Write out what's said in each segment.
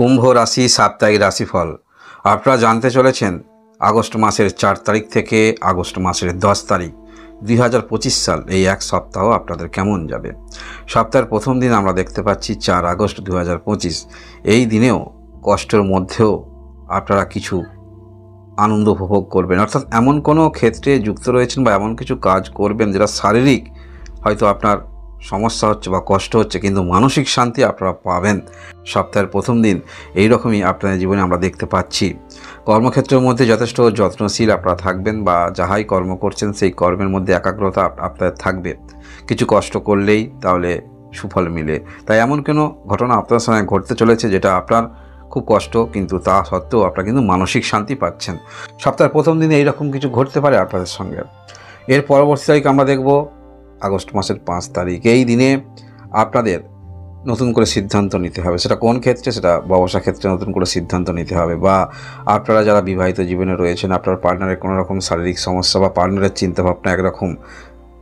কুম্ভ রাশি সাপ্তাহিক রাশিফল আপনারা জানতে চলেছেন আগস্ট মাসের 4 তারিখ থেকে আগস্ট মাসের 10 তারিখ 2025 সাল এই এক সপ্তাহ আপনাদের কেমন যাবে। সপ্তাহের প্রথম দিন আমরা দেখতে পাচ্ছি 4 আগস্ট 2025। এই দিনেও কষ্টের মধ্যেও আপনারা কিছু আনন্দ উপভোগ করবেন, অর্থাৎ এমন কোনো ক্ষেত্রে যুক্ত রয়েছেন বা এমন কিছু কাজ করবেন যেটা শারীরিক হয়তো আপনার সমস্যা হচ্ছে বা কষ্ট হচ্ছে, কিন্তু মানসিক শান্তি আপনারা পাবেন। সপ্তাহের প্রথম দিন এই রকমই আপনাদের জীবনে আমরা দেখতে পাচ্ছি। কর্মক্ষেত্রের মধ্যে যথেষ্ট যত্নশীল আপনারা থাকবেন বা যাহাই কর্ম করছেন সেই কর্মের মধ্যে একাগ্রতা আপনাদের থাকবে। কিছু কষ্ট করলেই তাহলে সুফল মিলে, তাই এমন কোনো ঘটনা আপনার সঙ্গে ঘটতে চলেছে যেটা আপনার খুব কষ্ট, কিন্তু তা সত্ত্বেও আপনারা কিন্তু মানসিক শান্তি পাচ্ছেন। সপ্তাহের প্রথম দিনে এইরকম কিছু ঘটতে পারে আপনাদের সঙ্গে। এর পরবর্তী তারিখ আমরা দেখব আগস্ট মাসের 5 তারিখ। এই দিনে আপনাদের নতুন করে সিদ্ধান্ত নিতে হবে। সেটা কোন ক্ষেত্রে? সেটা ব্যবসা ক্ষেত্রে নতুন করে সিদ্ধান্ত নিতে হবে, বা আপনারা যারা বিবাহিত জীবনে রয়েছেন আপনার পার্টনারের কোনো রকম শারীরিক সমস্যা বা পার্টনারের চিন্তাভাবনা একরকম,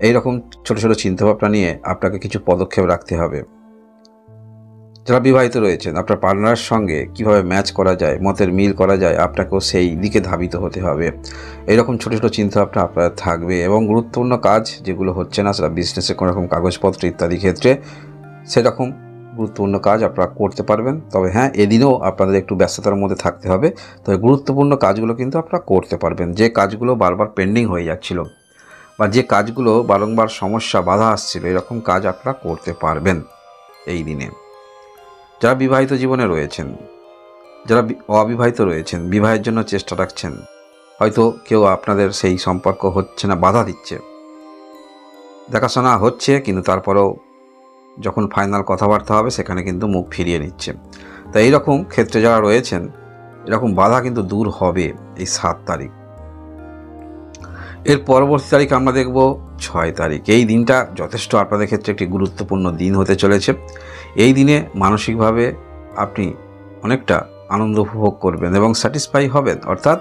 এইরকম ছোটো ছোটো চিন্তাভাবনা নিয়ে আপনাকে কিছু পদক্ষেপ রাখতে হবে। যারা বিবাহিত রয়েছেন আপনার পার্টনারের সঙ্গে কিভাবে ম্যাচ করা যায়, মতের মিল করা যায়, আপনাকেও সেই দিকে ধাবিত হতে হবে। এইরকম ছোটো ছোটো চিন্তাভাবনা আপনার থাকবে। এবং গুরুত্বপূর্ণ কাজ যেগুলো হচ্ছে না, সেটা বিজনেসের কোনো রকম কাগজপত্র ইত্যাদি ক্ষেত্রে সেরকম গুরুত্বপূর্ণ কাজ আপনারা করতে পারবেন। তবে হ্যাঁ, এদিনেও আপনাদের একটু ব্যস্ততার মধ্যে থাকতে হবে, তবে গুরুত্বপূর্ণ কাজগুলো কিন্তু আপনারা করতে পারবেন। যে কাজগুলো বারবার পেন্ডিং হয়ে যাচ্ছিল বা যে কাজগুলো বারংবার সমস্যা বাধা আসছিল, এরকম কাজ আপনারা করতে পারবেন এই দিনে। যারা বিবাহিত জীবনে রয়েছেন, যারা অবিবাহিত রয়েছেন, বিবাহের জন্য চেষ্টা রাখছেন, হয়তো কেউ আপনাদের সেই সম্পর্ক হচ্ছে না, বাধা দিচ্ছে, দেখাশোনা হচ্ছে, কিন্তু তারপরেও যখন ফাইনাল কথাবার্তা হবে সেখানে কিন্তু মুখ ফিরিয়ে নিচ্ছে। তাই এইরকম ক্ষেত্রে যারা রয়েছেন এরকম বাধা কিন্তু দূর হবে এই 7 তারিখ। এর পরবর্তী তারিখ আমরা দেখব 6 তারিখ। এই দিনটা যথেষ্ট আপনাদের ক্ষেত্রে একটি গুরুত্বপূর্ণ দিন হতে চলেছে। এই দিনে মানসিকভাবে আপনি অনেকটা আনন্দ উপভোগ করবেন এবং স্যাটিসফাই হবেন। অর্থাৎ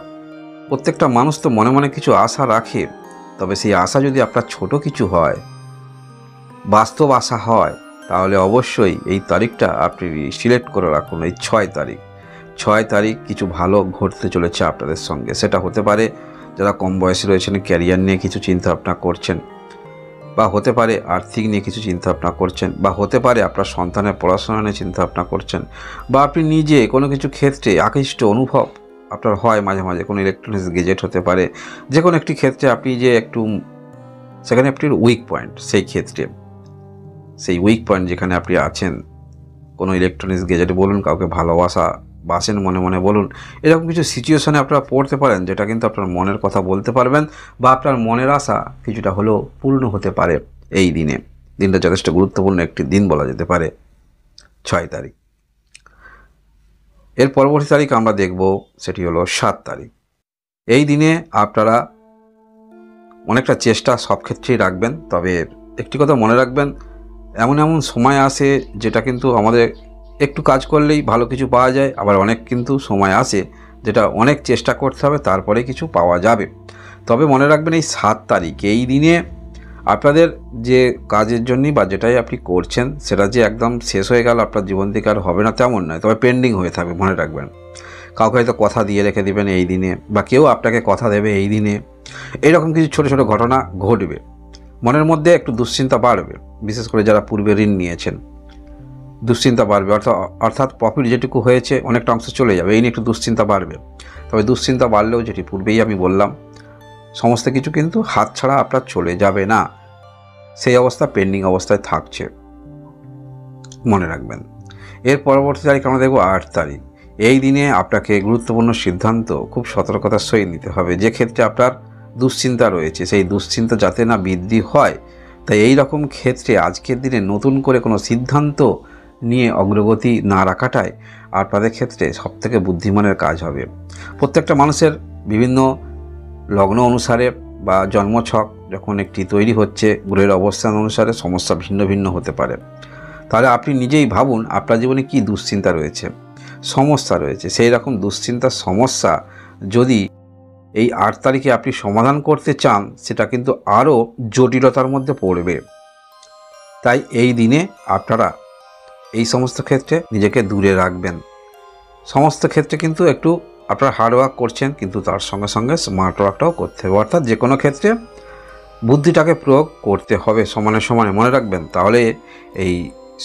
প্রত্যেকটা মানুষ তো মনে মনে কিছু আশা রাখে, তবে সেই আশা যদি আপনার ছোট কিছু হয়, বাস্তব আশা হয়, তাহলে অবশ্যই এই তারিখটা আপনি সিলেক্ট করে রাখুন। এই 6 তারিখ 6 তারিখ কিছু ভালো ঘটতে চলেছে আপনাদের সঙ্গে। সেটা হতে পারে যারা কম বয়সে রয়েছেন ক্যারিয়ার নিয়ে কিছু চিন্তা ভাবনা করছেন, বা হতে পারে আর্থিক নিয়ে কিছু চিন্তা ভাবনা করছেন, বা হতে পারে আপনার সন্তানের পড়াশোনা নিয়ে চিন্তা ভাবনা করছেন, বা আপনি নিজে কোনো কিছু ক্ষেত্রে আকৃষ্ট অনুভব আপনার হয় মাঝে মাঝে। কোনো ইলেকট্রনিক্স গেজেট হতে পারে, যে কোনো একটি ক্ষেত্রে আপনি যে একটু সেখানে আপনার উইক পয়েন্ট, সেই ক্ষেত্রে সেই উইক পয়েন্ট যেখানে আপনি আছেন, কোনো ইলেকট্রনিক্স গেজেট বলুন, কাউকে ভালোবাসা বাসেন মনে মনে বলুন, এরকম কিছু সিচুয়েশনে আপনারা পড়তে পারেন যেটা কিন্তু আপনার মনের কথা বলতে পারবেন, বা আপনার মনের আশা কিছুটা হলেও পূর্ণ হতে পারে এই দিনে। দিনটা যথেষ্ট গুরুত্বপূর্ণ একটি দিন বলা যেতে পারে 6 তারিখ। এর পরবর্তী তারিখ আমরা দেখব, সেটি হলো 7 তারিখ। এই দিনে আপনারা অনেকটা চেষ্টা সব ক্ষেত্রেই রাখবেন, তবে একটি কথা মনে রাখবেন, এমন এমন সময় আসে যেটা কিন্তু আমাদের একটু কাজ করলেই ভালো কিছু পাওয়া যায়, আবার অনেক কিন্তু সময় আসে যেটা অনেক চেষ্টা করতে হবে তারপরে কিছু পাওয়া যাবে। তবে মনে রাখবেন এই 7 তারিখ এই দিনে আপনাদের যে কাজের জন্যই বা যেটাই আপনি করছেন সেটা যে একদম শেষ হয়ে গেল, আপনার জীবন থেকে আর হবে না তেমন নয়, তবে পেন্ডিং হয়ে থাকবে। মনে রাখবেন, কাউকে হয়তো কথা দিয়ে রেখে দেবেন এই দিনে, বা কেউ আপনাকে কথা দেবে এই দিনে। এইরকম কিছু ছোটো ছোটো ঘটনা ঘটবে। মনের মধ্যে একটু দুশ্চিন্তা বাড়বে, বিশেষ করে যারা পূর্বে ঋণ নিয়েছেন, দুশ্চিন্তা বাড়বে। অর্থাৎ প্রফিট যেটুকু হয়েছে অনেকটা অংশ চলে যাবে, এই নিয়ে একটু দুশ্চিন্তা বাড়বে। তবে দুশ্চিন্তা বাড়লেও, যেটি পূর্বেই আমি বললাম, সমস্ত কিছু কিন্তু হাত ছাড়া আপনার চলে যাবে না, সেই অবস্থা পেন্ডিং অবস্থায় থাকছে, মনে রাখবেন। এর পরবর্তী তারিখ আমরা দেখব 8 তারিখ। এই দিনে আপনাকে গুরুত্বপূর্ণ সিদ্ধান্ত খুব সতর্কতার সহিত নিতে হবে। যে ক্ষেত্রে আপনার দুশ্চিন্তা রয়েছে সেই দুশ্চিন্তা যাতে না বৃদ্ধি হয়, তাই এই রকম ক্ষেত্রে আজকের দিনে নতুন করে কোনো সিদ্ধান্ত নিয়ে অগ্রগতি না রাখাটাই আপনাদের ক্ষেত্রে সবথেকে বুদ্ধিমানের কাজ হবে। প্রত্যেকটা মানুষের বিভিন্ন লগ্ন অনুসারে বা জন্মছক যখন একটি তৈরি হচ্ছে, গ্রহের অবস্থান অনুসারে সমস্যা ভিন্ন ভিন্ন হতে পারে। তাহলে আপনি নিজেই ভাবুন আপনার জীবনে কী দুশ্চিন্তা রয়েছে, সমস্যা রয়েছে। সেই রকম দুশ্চিন্তার সমস্যা যদি এই 8 তারিখে আপনি সমাধান করতে চান, সেটা কিন্তু আরও জটিলতার মধ্যে পড়বে। তাই এই দিনে আপনারা এই সমস্ত ক্ষেত্রে নিজেকে দূরে রাখবেন। সমস্ত ক্ষেত্রে কিন্তু একটু আপনারা হার্ডওয়ার্ক করছেন, কিন্তু তার সঙ্গে সঙ্গে স্মার্ট ওয়ার্কটাও করতে হবে। অর্থাৎ যে কোনো ক্ষেত্রে বুদ্ধিটাকে প্রয়োগ করতে হবে সমানে সমানে, মনে রাখবেন। তাহলে এই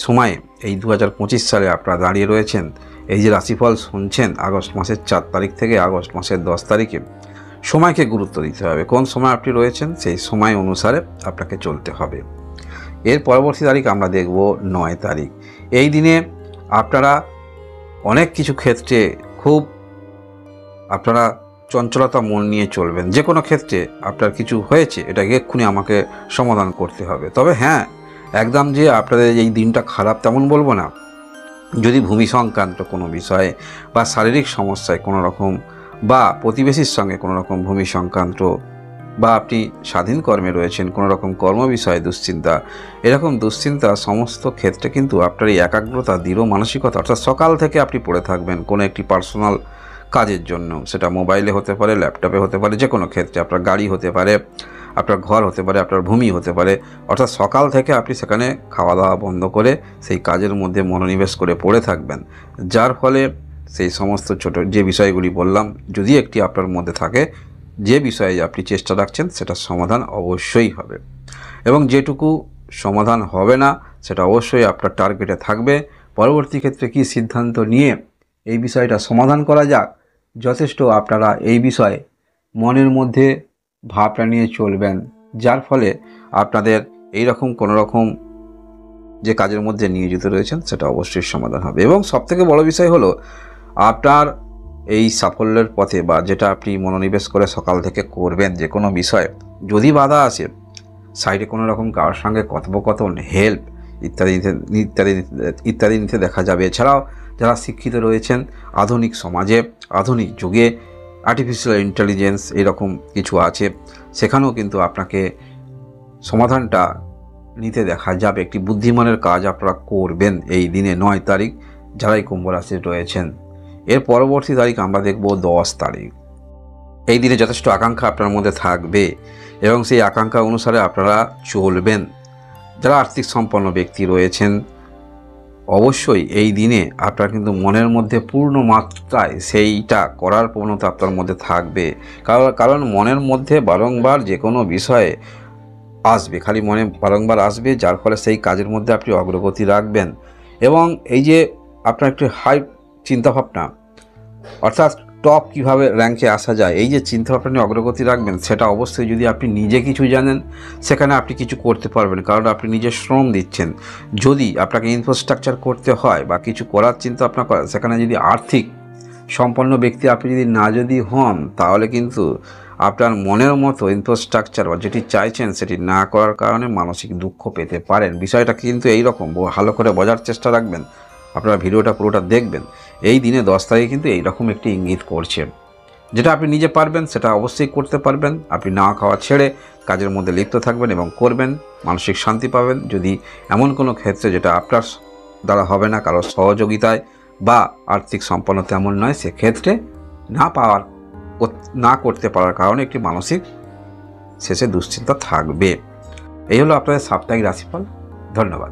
সময়ে এই 2025 সালে আপনারা দাঁড়িয়ে রয়েছেন, এই যে রাশিফল শুনছেন আগস্ট মাসের 4 তারিখ থেকে আগস্ট মাসের 10 তারিখে, সময়কে গুরুত্ব দিতে হবে। কোন সময় আপনি রয়েছেন সেই সময় অনুসারে আপনাকে চলতে হবে। এর পরবর্তী তারিখ আমরা দেখব 9 তারিখ। এই দিনে আপনারা অনেক কিছু ক্ষেত্রে খুব আপনারা চঞ্চলতা মন নিয়ে চলবেন। যে কোনো ক্ষেত্রে আপনার কিছু হয়েছে, এটাকে এক্ষুনি আমাকে সমাধান করতে হবে। তবে হ্যাঁ, একদম যে আপনাদের এই দিনটা খারাপ তেমন বলবো না। যদি ভূমি সংক্রান্ত কোনো বিষয়ে বা শারীরিক সমস্যায় কোনো রকম, বা প্রতিবেশীর সঙ্গে কোনো রকম ভূমি সংক্রান্ত, বা আপনি স্বাধীন কর্মে রয়েছেন, কোনো রকম কর্ম বিষয়ে দুশ্চিন্তা, এরকম দুশ্চিন্তা সমস্ত ক্ষেত্রে কিন্তু আপনার এই একাগ্রতা, দৃঢ় মানসিকতা, অর্থাৎ সকাল থেকে আপনি পড়ে থাকবেন কোনো একটি পার্সোনাল কাজের জন্য। সেটা মোবাইলে হতে পারে, ল্যাপটপে হতে পারে, যে কোনো ক্ষেত্রে আপনার গাড়ি হতে পারে, আপনার ঘর হতে পারে, আপনার ভূমি হতে পারে। অর্থাৎ সকাল থেকে আপনি সেখানে খাওয়া দাওয়া বন্ধ করে সেই কাজের মধ্যে মনোনিবেশ করে পড়ে থাকবেন, যার ফলে সেই সমস্ত ছোট যে বিষয়গুলি বললাম, যদি একটি আপনার মধ্যে থাকে, যে বিষয়ে আপনি চেষ্টা রাখছেন সেটার সমাধান অবশ্যই হবে। এবং যেটুকু সমাধান হবে না সেটা অবশ্যই আপনার টার্গেটে থাকবে। পরবর্তী ক্ষেত্রে কি সিদ্ধান্ত নিয়ে এই বিষয়টা সমাধান করা যাক, যথেষ্ট আপনারা এই বিষয়ে মনের মধ্যে ভাবটা নিয়ে চলবেন, যার ফলে আপনাদের এই রকম কোনো রকম যে কাজের মধ্যে নিয়োজিত রয়েছেন সেটা অবশ্যই সমাধান হবে। এবং সবথেকে বড় বিষয় হলো, আপনার এই সাফল্যের পথে বা যেটা আপনি মনোনিবেশ করে সকাল থেকে করবেন যে কোনো বিষয়, যদি বাধা আসে, সাইডে কোনো রকম কারোর সঙ্গে কথোপকথন, হেল্প ইত্যাদি ইত্যাদি ইত্যাদি নিতে দেখা যাবে। এছাড়াও যারা শিক্ষিত রয়েছেন, আধুনিক সমাজে, আধুনিক যুগে আর্টিফিশিয়াল ইন্টেলিজেন্স এরকম কিছু আছে, সেখানেও কিন্তু আপনাকে সমাধানটা নিতে দেখা যাবে। একটি বুদ্ধিমানের কাজ আপনারা করবেন এই দিনে 9 তারিখ, যারাই কুম্ভ রাশির রয়েছেন। এর পরবর্তী তারিখ আমরা দেখব 10 তারিখ। এই দিনে যথেষ্ট আকাঙ্ক্ষা আপনার মধ্যে থাকবে এবং সেই আকাঙ্ক্ষা অনুসারে আপনারা চলবেন। যারা আর্থিক সম্পন্ন ব্যক্তি রয়েছেন, অবশ্যই এই দিনে আপনার কিন্তু মনের মধ্যে পূর্ণ মাত্রায় সেইটা করার প্রবণতা আপনার মধ্যে থাকবে। কারণ মনের মধ্যে বারংবার যে কোনো বিষয়ে আসবে, খালি মনে বারংবার আসবে, যার ফলে সেই কাজের মধ্যে আপনি অগ্রগতি রাখবেন। এবং এই যে আপনার একটি হাই চিন্তাভাবনা, অর্থাৎ টপ কীভাবে র্যাঙ্কে আসা যায়, এই যে চিন্তাভাবনা নিয়ে অগ্রগতি রাখবেন, সেটা অবশ্যই যদি আপনি নিজে কিছু জানেন সেখানে আপনি কিছু করতে পারবেন, কারণ আপনি নিজে শ্রম দিচ্ছেন। যদি আপনাকে ইনফ্রাস্ট্রাকচার করতে হয় বা কিছু করার চিন্তা ভাবনা করেন, সেখানে যদি আর্থিক সম্পন্ন ব্যক্তি আপনি যদি হন, তাহলে কিন্তু আপনার মনের মতো ইনফ্রাস্ট্রাকচার বা যেটি চাইছেন সেটি না করার কারণে মানসিক দুঃখ পেতে পারেন। বিষয়টা কিন্তু এই রকম, ভালো করে বোঝার চেষ্টা রাখবেন, আপনারা ভিডিওটা পুরোটা দেখবেন। এই দিনে 10 তারিখে কিন্তু এইরকম একটি ইঙ্গিত করছে, যেটা আপনি নিজে পারবেন সেটা অবশ্যই করতে পারবেন। আপনি না খাওয়া ছেড়ে কাজের মধ্যে লিপ্ত থাকবেন এবং করবেন, মানসিক শান্তি পাবেন। যদি এমন কোনো ক্ষেত্রে যেটা আপনার দ্বারা হবে না, কারোর সহযোগিতায় বা আর্থিক সম্পন্নতা এমন নয়, সেক্ষেত্রে না করতে পারার কারণে একটি মানসিক শেষে দুশ্চিন্তা থাকবে। এই হলো আপনাদের সাপ্তাহিক রাশিফল। ধন্যবাদ।